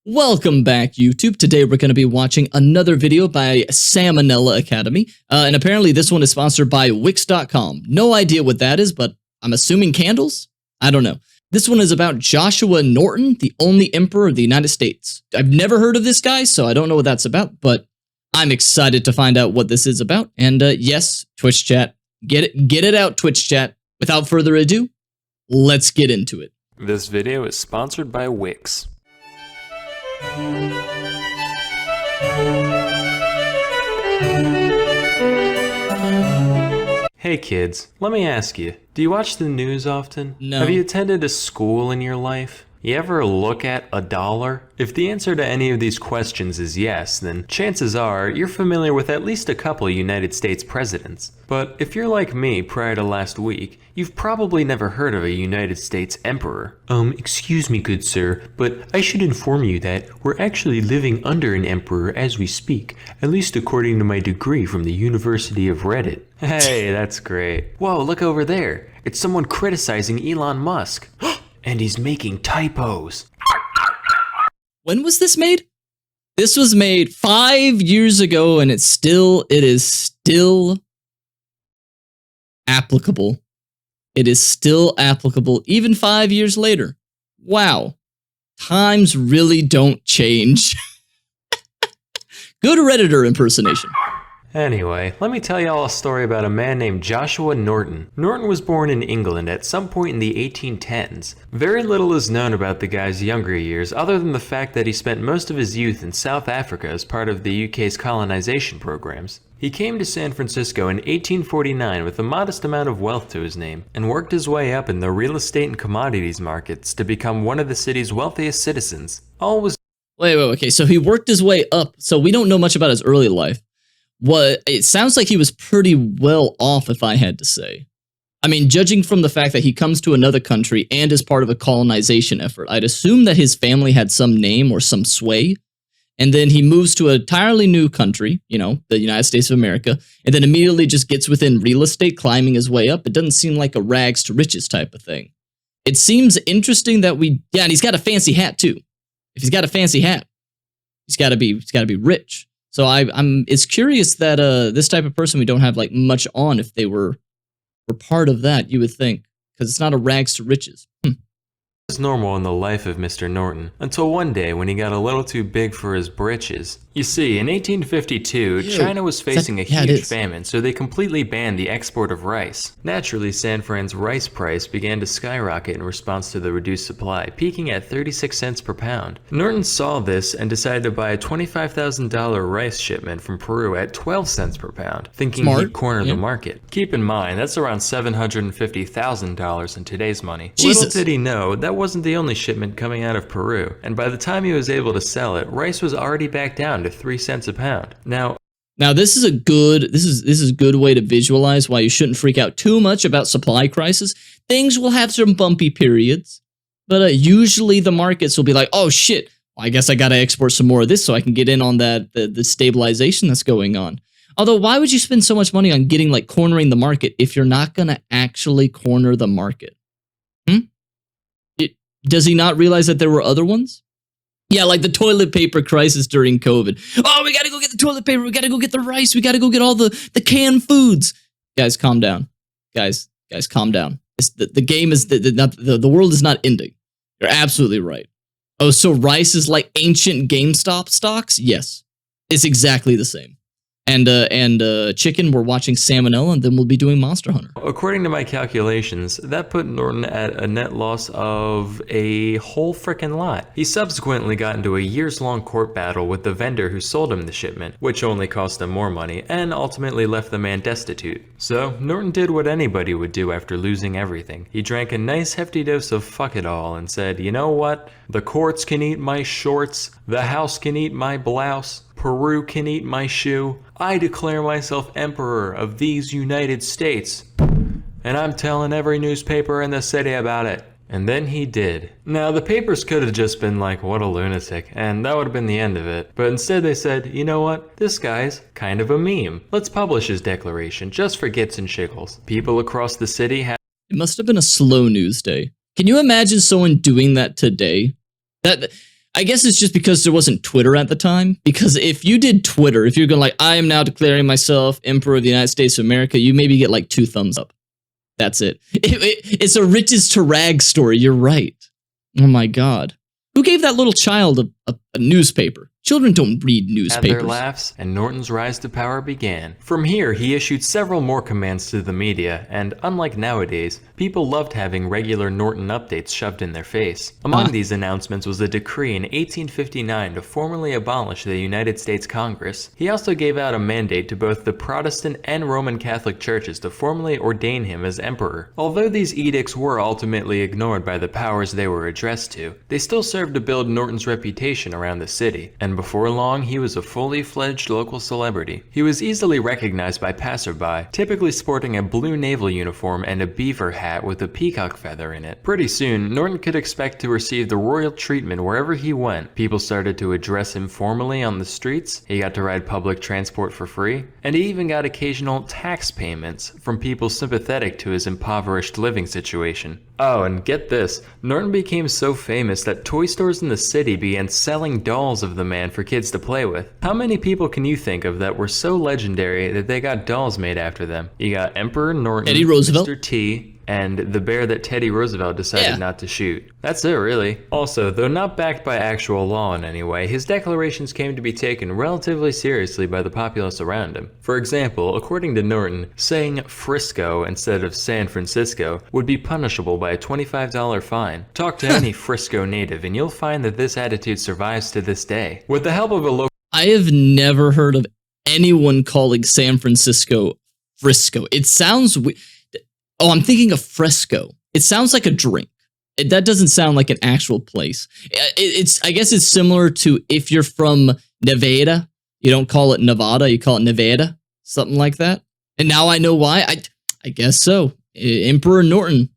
Welcome back, YouTube. Today we're going to be watching another video by Salmonella Academy, and apparently this one is sponsored by Wix.com. No idea what that is, but I'm assuming candles? I don't know. This one is about Joshua Norton, the only emperor of the United States. I've never heard of this guy, so I don't know what that's about, but I'm excited to find out what this is about. And yes, Twitch chat, get it out, Twitch chat. Without further ado, let's get into it. This video is sponsored by Wix. Hey kids, let me ask you, do you watch the news often? No. Have you attended a school in your life? You ever look at a dollar? If the answer to any of these questions is yes, then chances are you're familiar with at least a couple United States presidents. But if you're like me prior to last week, you've probably never heard of a United States emperor. Excuse me, good sir, but I should inform you that we're actually living under an emperor as we speak, at least according to my degree from the University of Reddit. Hey, that's great. Whoa, look over there. It's someone criticizing Elon Musk. And he's making typos. When was this made? This was made 5 years ago, and it is still applicable. It is still applicable even 5 years later. Wow. Times really don't change. Good Redditor impersonation. Anyway, let me tell y'all a story about a man named Joshua Norton. Norton was born in England at some point in the 1810s. Very little is known about the guy's younger years other than the fact that he spent most of his youth in South Africa as part of the UK's colonization programs. He came to San Francisco in 1849 with a modest amount of wealth to his name and worked his way up in the real estate and commodities markets to become one of the city's wealthiest citizens. Wait, okay, so he worked his way up, so we don't know much about his early life. It sounds like he was pretty well off, if I had to say. I mean, judging from the fact that he comes to another country and is part of a colonization effort, I'd assume that his family had some name or some sway, and then he moves to an entirely new country, you know, the United States of America, and then immediately just gets within real estate, climbing his way up. It doesn't seem like a rags to riches type of thing. It seems interesting that and he's got a fancy hat too. If he's got a fancy hat, he's got to be rich. So it's curious that this type of person we don't have like much on if they were part of that, you would think, because it's not a rags to riches. Was normal in the life of Mr. Norton, until one day when he got a little too big for his britches. You see, in 1852, China was facing a huge famine, so they completely banned the export of rice. Naturally, San Fran's rice price began to skyrocket in response to the reduced supply, peaking at 36 cents per pound. Norton saw this and decided to buy a $25,000 rice shipment from Peru at 12 cents per pound, thinking he'd corner the market. Keep in mind, that's around $750,000 in today's money. Jesus. Little did he know, that wasn't the only shipment coming out of Peru, and by the time he was able to sell it, rice was already back down to 3 cents a pound. Now this is a good way to visualize why you shouldn't freak out too much about supply crisis. Things will have some bumpy periods, but usually the markets will be like, oh shit, well, I guess I gotta export some more of this so I can get in on that the stabilization that's going on. Although, why would you spend so much money on getting like cornering the market if you're not gonna actually corner the market? Does he not realize that there were other ones? Yeah, like the toilet paper crisis during COVID. Oh, we gotta go get the toilet paper. We gotta go get the rice. We gotta go get all the canned foods. Guys, calm down. Guys, calm down. The game is the world is not ending. You're absolutely right. Oh, so rice is like ancient GameStop stocks? Yes, it's exactly the same. And chicken, we're watching Salmonella, and then we'll be doing Monster Hunter. According to my calculations, that put Norton at a net loss of a whole frickin' lot. He subsequently got into a years-long court battle with the vendor who sold him the shipment, which only cost him more money, and ultimately left the man destitute. So, Norton did what anybody would do after losing everything. He drank a nice hefty dose of fuck it all and said, you know what? The courts can eat my shorts, the house can eat my blouse, Peru can eat my shoe. I declare myself emperor of these United States. And I'm telling every newspaper in the city about it. And then he did. Now, the papers could have just been like, what a lunatic, and that would have been the end of it. But instead they said, you know what? This guy's kind of a meme. Let's publish his declaration, just for gits and shiggles. People across the city had... It must have been a slow news day. Can you imagine someone doing that today? I guess it's just because there wasn't Twitter at the time. Because if you did Twitter, if you're going like, I am now declaring myself Emperor of the United States of America, you maybe get like 2 thumbs up. That's it. It's a riches to rags story. You're right. Oh my God. Who gave that little child a newspaper? Children don't read newspapers. Had their laughs, and Norton's rise to power began. From here, he issued several more commands to the media, and unlike nowadays, people loved having regular Norton updates shoved in their face. Among these announcements was a decree in 1859 to formally abolish the United States Congress. He also gave out a mandate to both the Protestant and Roman Catholic churches to formally ordain him as emperor. Although these edicts were ultimately ignored by the powers they were addressed to, they still served to build Norton's reputation around the city, and before long, he was a fully fledged local celebrity. He was easily recognized by passerby, typically sporting a blue naval uniform and a beaver hat with a peacock feather in it. Pretty soon, Norton could expect to receive the royal treatment wherever he went. People started to address him formally on the streets, he got to ride public transport for free, and he even got occasional tax payments from people sympathetic to his impoverished living situation. Oh, and get this, Norton became so famous that toy stores in the city began selling dolls of the man for kids to play with. How many people can you think of that were so legendary that they got dolls made after them? You got Emperor Norton, Teddy Roosevelt, Mr. T, and the bear that Teddy Roosevelt decided not to shoot. That's it, really. Also, though not backed by actual law in any way, his declarations came to be taken relatively seriously by the populace around him. For example, according to Norton, saying Frisco instead of San Francisco would be punishable by a $25 fine. Talk to any Frisco native and you'll find that this attitude survives to this day. With the help of a local... I have never heard of anyone calling San Francisco Frisco. It sounds... Oh, I'm thinking of Fresco. It sounds like a drink. That doesn't sound like an actual place. I guess it's similar to if you're from Nevada, you don't call it Nevada, you call it Nevada, something like that. And now I know why. I guess so. Emperor Norton,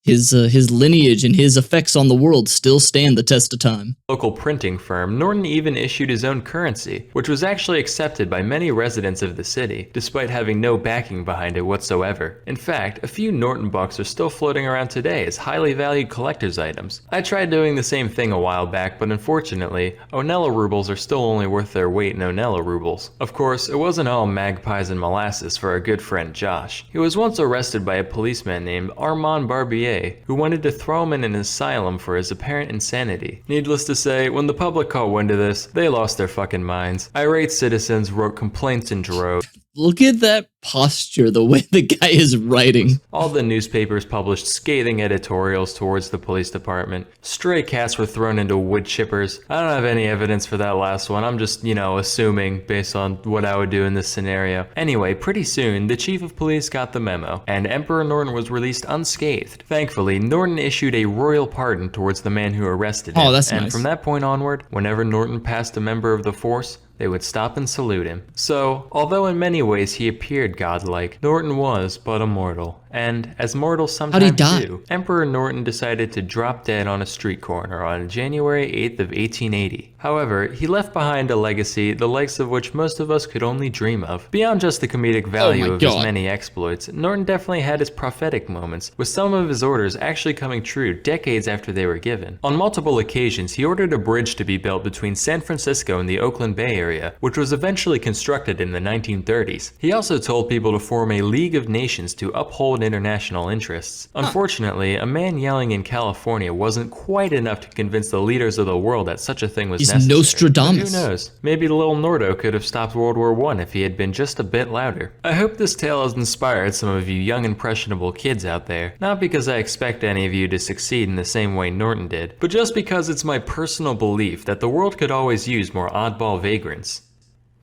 his lineage and his effects on the world still stand the test of time. Local printing firm, Norton even issued his own currency, which was actually accepted by many residents of the city, despite having no backing behind it whatsoever. In fact, a few Norton bucks are still floating around today as highly valued collector's items. I tried doing the same thing a while back, but unfortunately, Onella rubles are still only worth their weight in Onella rubles. Of course, it wasn't all magpies and molasses for our good friend Josh. He was once arrested by a policeman named Armand Barbier, who wanted to throw him in an asylum for his apparent insanity. Needless to say, when the public caught wind of this, they lost their fucking minds. Irate citizens wrote complaints in droves. Look at that posture, the way the guy is writing. All the newspapers published scathing editorials towards the police department. Stray cats were thrown into wood chippers. I don't have any evidence for that last one. I'm just, assuming based on what I would do in this scenario. Anyway, pretty soon, the chief of police got the memo, and Emperor Norton was released unscathed. Thankfully, Norton issued a royal pardon towards the man who arrested him. Oh, that's and nice. From that point onward, whenever Norton passed a member of the force, they would stop and salute him. So, although in many ways he appeared godlike, Norton was but a mortal. And, as mortals sometimes do, Emperor Norton decided to drop dead on a street corner on January 8th of 1880. However, he left behind a legacy the likes of which most of us could only dream of. Beyond just the comedic value of his many exploits, Norton definitely had his prophetic moments, with some of his orders actually coming true decades after they were given. On multiple occasions, he ordered a bridge to be built between San Francisco and the Oakland Bay Area, which was eventually constructed in the 1930s. He also told people to form a League of Nations to uphold international interests. Unfortunately, a man yelling in California wasn't quite enough to convince the leaders of the world that such a thing was necessary. Nostradamus. But who knows? Maybe little Nordo could have stopped World War I if he had been just a bit louder. I hope this tale has inspired some of you young impressionable kids out there. Not because I expect any of you to succeed in the same way Norton did, but just because it's my personal belief that the world could always use more oddball vagrants.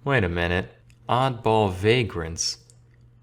Wait a minute. Oddball vagrants.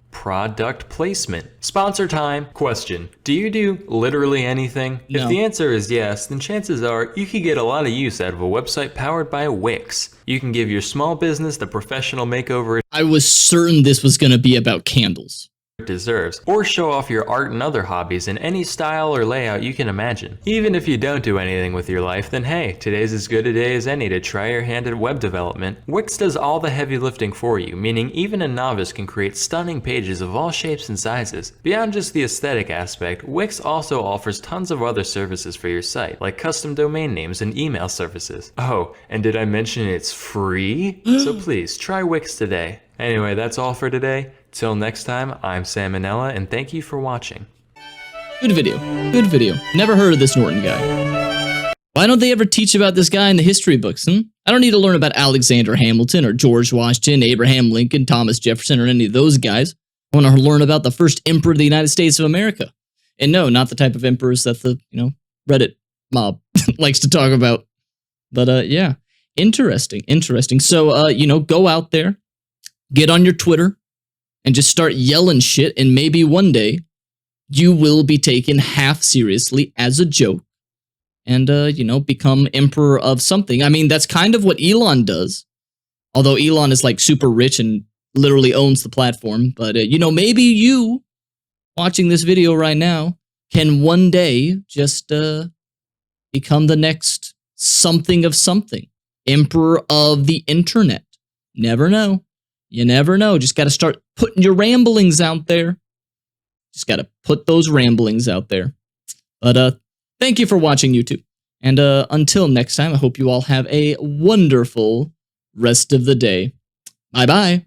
Product placement. Sponsor time. Question. Do you do literally anything? No. If the answer is yes, then chances are you could get a lot of use out of a website powered by Wix. You can give your small business the professional makeover I was certain this was going to be about candles. deserves, or show off your art and other hobbies in any style or layout you can imagine. Even if you don't do anything with your life, then hey, today's as good a day as any to try your hand at web development. Wix does all the heavy lifting for you, meaning even a novice can create stunning pages of all shapes and sizes. Beyond just the aesthetic aspect, Wix also offers tons of other services for your site, like custom domain names and email services. Oh, and did I mention it's free? So please, try Wix today. Anyway, that's all for today. Till next time, I'm Salmonella, and thank you for watching. Good video. Good video. Never heard of this Norton guy. Why don't they ever teach about this guy in the history books, I don't need to learn about Alexander Hamilton or George Washington, Abraham Lincoln, Thomas Jefferson, or any of those guys. I want to learn about the first emperor of the United States of America. And no, not the type of emperors that the, Reddit mob likes to talk about. But, yeah. Interesting. So, go out there, get on your Twitter, and just start yelling shit, and maybe one day you will be taken half seriously as a joke and, become emperor of something. I mean, that's kind of what Elon does, although Elon is like super rich and literally owns the platform. But, maybe you watching this video right now can one day just become the next something of something, emperor of the internet. Never know. You never know. Just got to start putting your ramblings out there. Just got to put those ramblings out there. But thank you for watching, YouTube. And until next time, I hope you all have a wonderful rest of the day. Bye-bye.